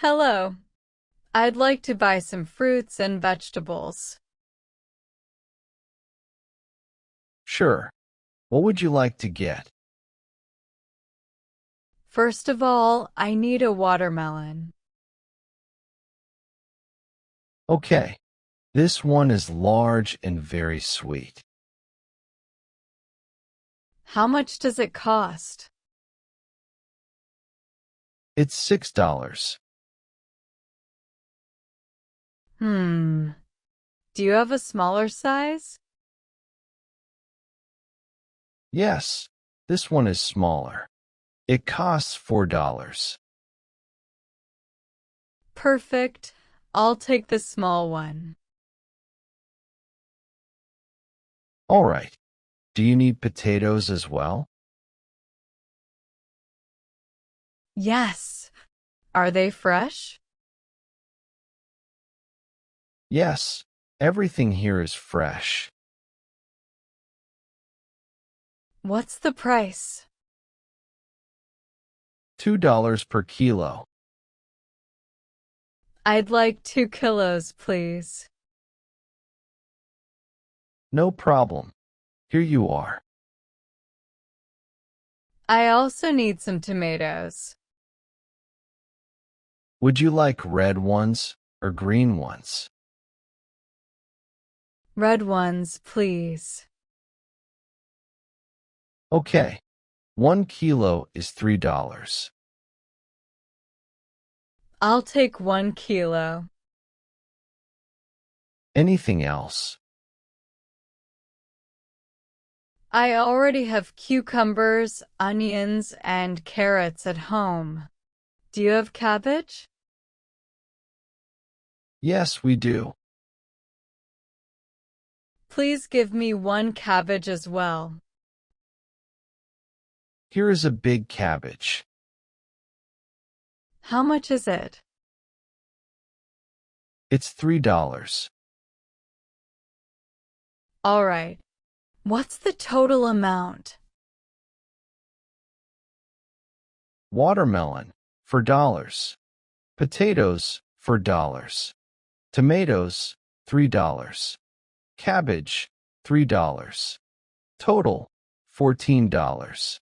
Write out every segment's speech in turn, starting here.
Hello. I'd like to buy some fruits and vegetables. Sure. What would you like to get? First of all, I need a watermelon. Okay. This one is large and very sweet. How much does it cost? It's $6. Do you have a smaller size? Yes, this one is smaller. It costs $4. Perfect. I'll take the small one. All right. Do you need potatoes as well? Yes. Are they fresh? Yes, everything here is fresh. What's the price? $2 per kilo. I'd like 2 kilos, please. No problem. Here you are. I also need some tomatoes. Would you like red ones or green ones? Red ones, please. Okay. 1 kilo is $3. I'll take 1 kilo. Anything else? I already have cucumbers, onions, and carrots at home. Do you have cabbage? Yes, we do. Please give me 1 cabbage as well. Here is a big cabbage. How much is it? It's $3. All right. What's the total amount? Watermelon, $4. Potatoes, $4. Tomatoes, $3. Cabbage, $3. Total, $14.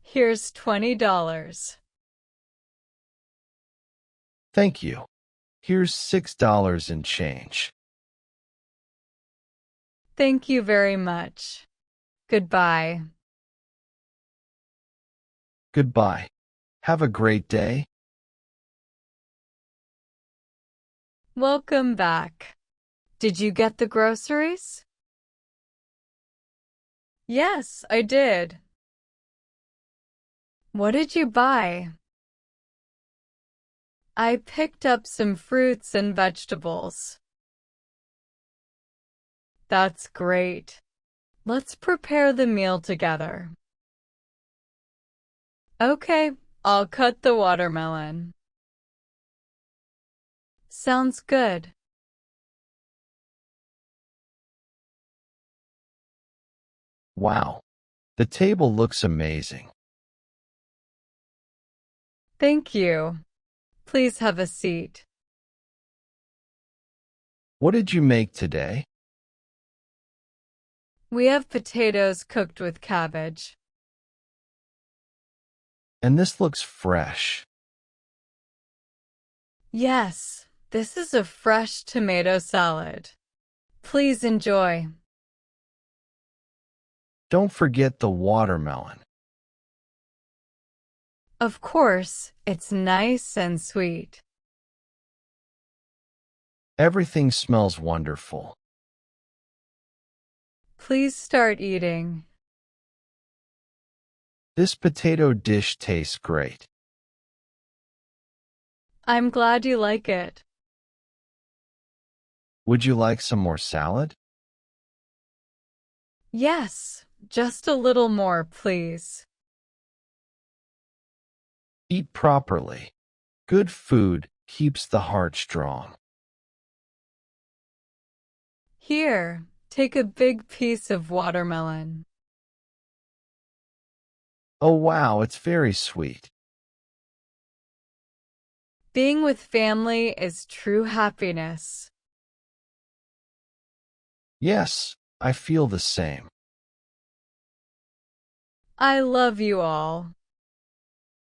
Here's $20. Thank you. Here's $6 in change. Thank you very much. Goodbye. Goodbye. Have a great day. Welcome back. Did you get the groceries? Yes, I did. What did you buy? I picked up some fruits and vegetables. That's great. Let's prepare the meal together. Okay, I'll cut the watermelon. Sounds good. Wow. The table looks amazing. Thank you. Please have a seat. What did you make today? We have potatoes cooked with cabbage. And this looks fresh. Yes, this is a fresh tomato salad. Please enjoy. Don't forget the watermelon. Of course, it's nice and sweet. Everything smells wonderful. Please start eating. This potato dish tastes great. I'm glad you like it. Would you like some more salad? Yes, just a little more, please. Eat properly. Good food keeps the heart strong. Here, take a big piece of watermelon. Oh wow, it's very sweet. Being with family is true happiness. Yes, I feel the same. I love you all.